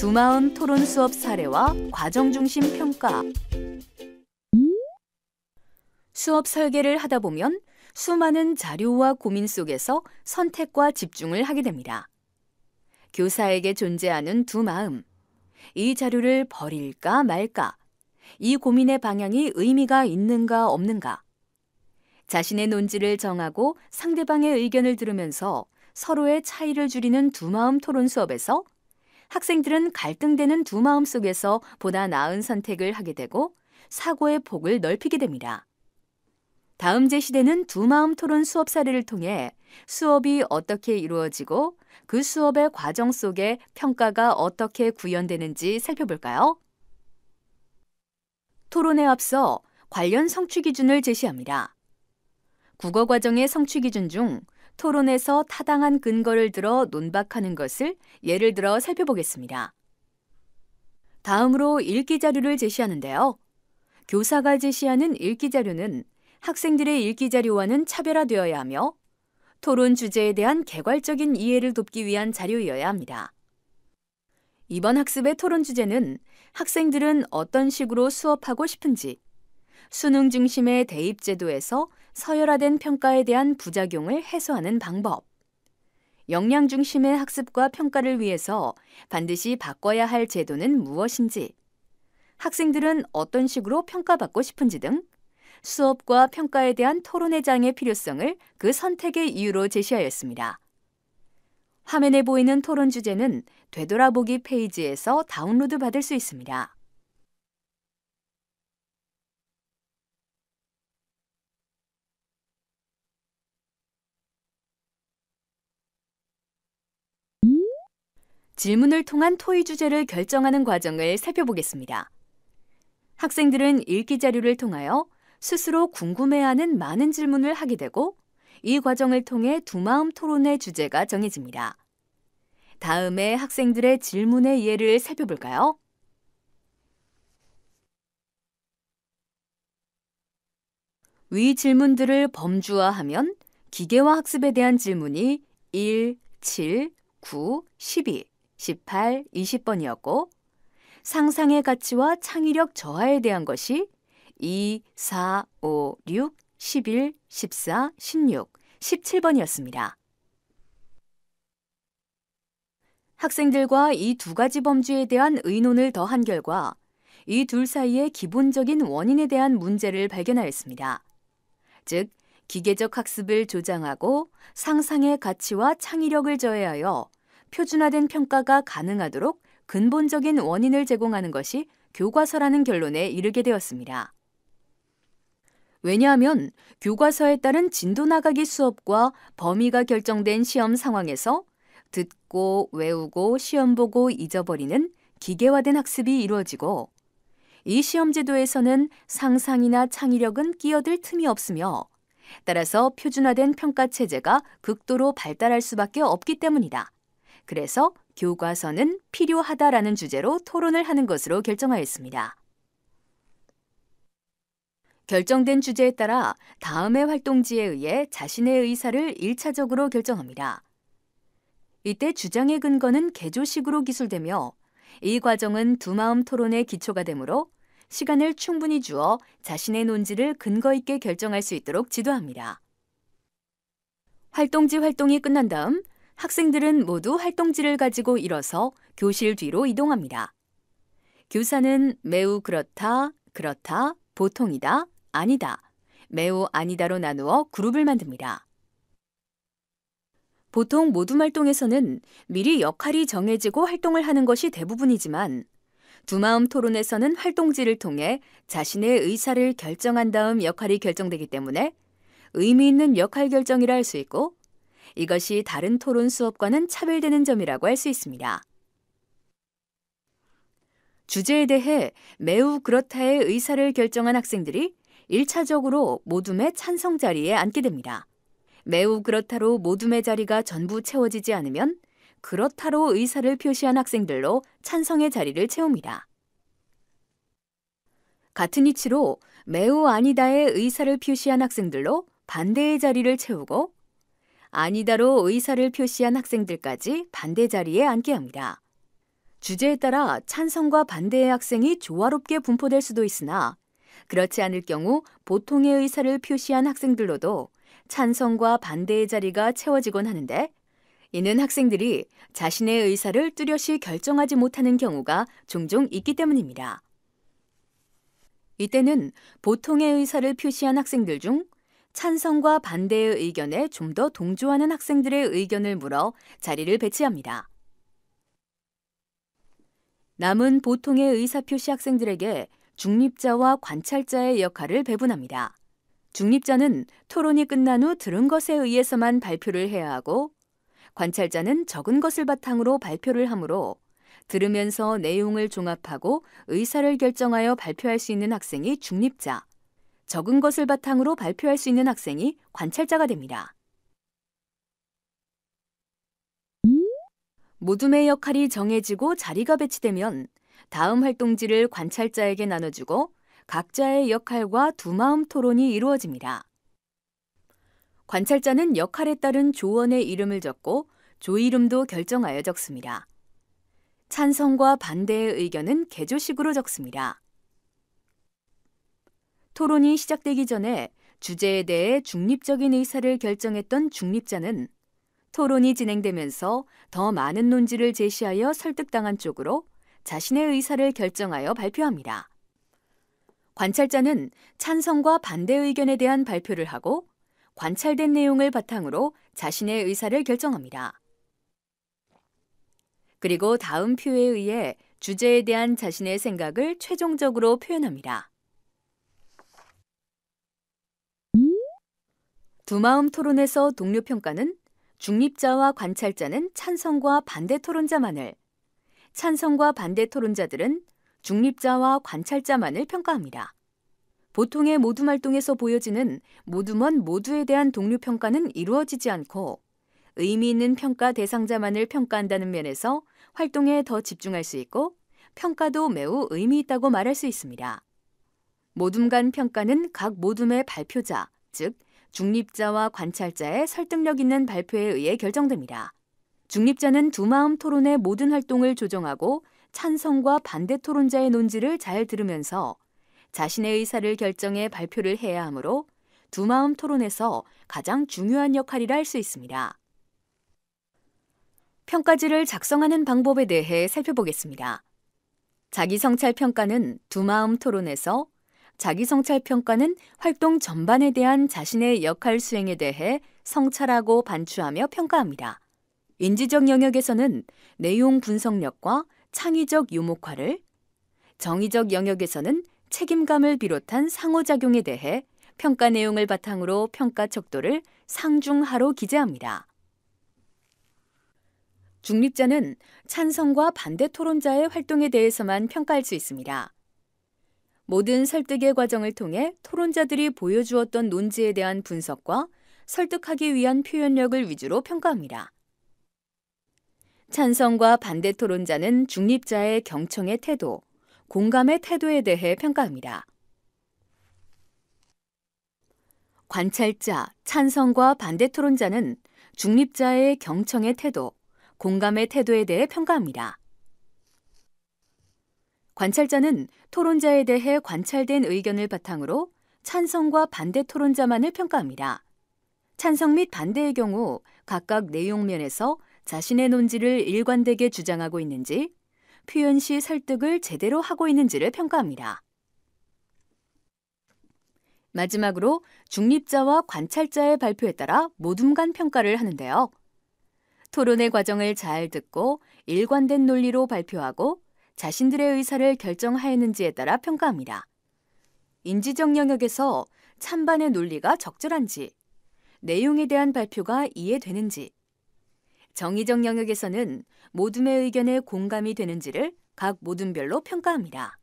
두마음 토론 수업 사례와 과정 중심 평가. 수업 설계를 하다 보면 수많은 자료와 고민 속에서 선택과 집중을 하게 됩니다. 교사에게 존재하는 두 마음. 이 자료를 버릴까 말까? 이 고민의 방향이 의미가 있는가 없는가? 자신의 논지를 정하고 상대방의 의견을 들으면서 서로의 차이를 줄이는 두 마음 토론 수업에서 학생들은 갈등되는 두 마음 속에서 보다 나은 선택을 하게 되고 사고의 폭을 넓히게 됩니다. 다음 제시되는 두 마음 토론 수업 사례를 통해 수업이 어떻게 이루어지고 그 수업의 과정 속에 평가가 어떻게 구현되는지 살펴볼까요? 토론에 앞서 관련 성취 기준을 제시합니다. 국어 과정의 성취 기준 중 토론에서 타당한 근거를 들어 논박하는 것을 예를 들어 살펴보겠습니다. 다음으로 읽기 자료를 제시하는데요. 교사가 제시하는 읽기 자료는 학생들의 읽기 자료와는 차별화되어야 하며 토론 주제에 대한 개괄적인 이해를 돕기 위한 자료이어야 합니다. 이번 학습의 토론 주제는 학생들은 어떤 식으로 수업하고 싶은지, 수능 중심의 대입 제도에서 서열화된 평가에 대한 부작용을 해소하는 방법, 역량 중심의 학습과 평가를 위해서 반드시 바꿔야 할 제도는 무엇인지, 학생들은 어떤 식으로 평가받고 싶은지 등 수업과 평가에 대한 토론의 장의 필요성을 그 선택의 이유로 제시하였습니다. 화면에 보이는 토론 주제는 되돌아보기 페이지에서 다운로드 받을 수 있습니다. 질문을 통한 토의 주제를 결정하는 과정을 살펴보겠습니다. 학생들은 읽기 자료를 통하여 스스로 궁금해하는 많은 질문을 하게 되고 이 과정을 통해 두마음 토론의 주제가 정해집니다. 다음에 학생들의 질문의 예를 살펴볼까요? 위 질문들을 범주화하면 기계화 학습에 대한 질문이 1, 7, 9, 12, 18, 20번이었고 상상의 가치와 창의력 저하에 대한 것이 2, 4, 5, 6, 11, 14, 16, 17번이었습니다. 학생들과 이 두 가지 범주에 대한 의논을 더한 결과 이 둘 사이의 기본적인 원인에 대한 문제를 발견하였습니다. 즉, 기계적 학습을 조장하고 상상의 가치와 창의력을 저해하여 표준화된 평가가 가능하도록 근본적인 원인을 제공하는 것이 교과서라는 결론에 이르게 되었습니다. 왜냐하면 교과서에 따른 진도 나가기 수업과 범위가 결정된 시험 상황에서 듣고 외우고 시험 보고 잊어버리는 기계화된 학습이 이루어지고 이 시험 제도에서는 상상이나 창의력은 끼어들 틈이 없으며 따라서 표준화된 평가 체제가 극도로 발달할 수밖에 없기 때문이다. 그래서 교과서는 필요하다라는 주제로 토론을 하는 것으로 결정하였습니다. 결정된 주제에 따라 다음의 활동지에 의해 자신의 의사를 1차적으로 결정합니다. 이때 주장의 근거는 개조식으로 기술되며 이 과정은 두마음 토론의 기초가 되므로 시간을 충분히 주어 자신의 논지를 근거 있게 결정할 수 있도록 지도합니다. 활동지 활동이 끝난 다음 학생들은 모두 활동지를 가지고 일어서 교실 뒤로 이동합니다. 교사는 매우 그렇다, 그렇다, 보통이다, 아니다, 매우 아니다로 나누어 그룹을 만듭니다. 보통 모둠 활동에서는 미리 역할이 정해지고 활동을 하는 것이 대부분이지만 두마음 토론에서는 활동지를 통해 자신의 의사를 결정한 다음 역할이 결정되기 때문에 의미 있는 역할 결정이라 할 수 있고 이것이 다른 토론 수업과는 차별되는 점이라고 할 수 있습니다. 주제에 대해 매우 그렇다의 의사를 결정한 학생들이 1차적으로 모둠의 찬성 자리에 앉게 됩니다. 매우 그렇다로 모둠의 자리가 전부 채워지지 않으면 그렇다로 의사를 표시한 학생들로 찬성의 자리를 채웁니다. 같은 이치로 매우 아니다의 의사를 표시한 학생들로 반대의 자리를 채우고 아니다로 의사를 표시한 학생들까지 반대 자리에 앉게 합니다. 주제에 따라 찬성과 반대의 학생이 조화롭게 분포될 수도 있으나 그렇지 않을 경우 보통의 의사를 표시한 학생들로도 찬성과 반대의 자리가 채워지곤 하는데 이는 학생들이 자신의 의사를 뚜렷이 결정하지 못하는 경우가 종종 있기 때문입니다. 이때는 보통의 의사를 표시한 학생들 중 찬성과 반대의 의견에 좀 더 동조하는 학생들의 의견을 물어 자리를 배치합니다. 남은 보통의 의사표시 학생들에게 중립자와 관찰자의 역할을 배분합니다. 중립자는 토론이 끝난 후 들은 것에 의해서만 발표를 해야 하고 관찰자는 적은 것을 바탕으로 발표를 하므로 들으면서 내용을 종합하고 의사를 결정하여 발표할 수 있는 학생이 중립자, 적은 것을 바탕으로 발표할 수 있는 학생이 관찰자가 됩니다. 모둠의 역할이 정해지고 자리가 배치되면 다음 활동지를 관찰자에게 나눠주고 각자의 역할과 두마음 토론이 이루어집니다. 관찰자는 역할에 따른 조원의 이름을 적고 조 이름도 결정하여 적습니다. 찬성과 반대의 의견은 개조식으로 적습니다. 토론이 시작되기 전에 주제에 대해 중립적인 의사를 결정했던 중립자는 토론이 진행되면서 더 많은 논지를 제시하여 설득당한 쪽으로 자신의 의사를 결정하여 발표합니다. 관찰자는 찬성과 반대 의견에 대한 발표를 하고 관찰된 내용을 바탕으로 자신의 의사를 결정합니다. 그리고 다음 표에 의해 주제에 대한 자신의 생각을 최종적으로 표현합니다. 두마음 토론에서 동료 평가는 중립자와 관찰자는 찬성과 반대 토론자만을, 찬성과 반대 토론자들은 중립자와 관찰자만을 평가합니다. 보통의 모둠 활동에서 보여지는 모둠원 모두에 대한 동료 평가는 이루어지지 않고 의미 있는 평가 대상자만을 평가한다는 면에서 활동에 더 집중할 수 있고 평가도 매우 의미 있다고 말할 수 있습니다. 모둠 간 평가는 각 모둠의 발표자, 즉 중립자와 관찰자의 설득력 있는 발표에 의해 결정됩니다. 중립자는 두마음 토론의 모든 활동을 조정하고 찬성과 반대 토론자의 논지를 잘 들으면서 자신의 의사를 결정해 발표를 해야 하므로 두마음 토론에서 가장 중요한 역할이라 할 수 있습니다. 평가지를 작성하는 방법에 대해 살펴보겠습니다. 자기성찰 평가는 두마음 토론에서 자기성찰 평가는 활동 전반에 대한 자신의 역할 수행에 대해 성찰하고 반추하며 평가합니다. 인지적 영역에서는 내용 분석력과 창의적 유목화를, 정의적 영역에서는 책임감을 비롯한 상호작용에 대해 평가 내용을 바탕으로 평가 척도를 상중하로 기재합니다. 중립자는 찬성과 반대 토론자의 활동에 대해서만 평가할 수 있습니다. 모든 설득의 과정을 통해 토론자들이 보여주었던 논지에 대한 분석과 설득하기 위한 표현력을 위주로 평가합니다. 찬성과 반대 토론자는 중립자의 경청의 태도, 공감의 태도에 대해 평가합니다. 관찰자, 찬성과 반대 토론자는 중립자의 경청의 태도, 공감의 태도에 대해 평가합니다. 관찰자는 토론자에 대해 관찰된 의견을 바탕으로 찬성과 반대 토론자만을 평가합니다. 찬성 및 반대의 경우 각각 내용면에서 자신의 논지를 일관되게 주장하고 있는지, 표현 시 설득을 제대로 하고 있는지를 평가합니다. 마지막으로 중립자와 관찰자의 발표에 따라 모둠 간 평가를 하는데요. 토론의 과정을 잘 듣고 일관된 논리로 발표하고 자신들의 의사를 결정하였는지에 따라 평가합니다. 인지적 영역에서 찬반의 논리가 적절한지, 내용에 대한 발표가 이해되는지, 정의적 영역에서는 모둠의 의견에 공감이 되는지를 각 모둠별로 평가합니다.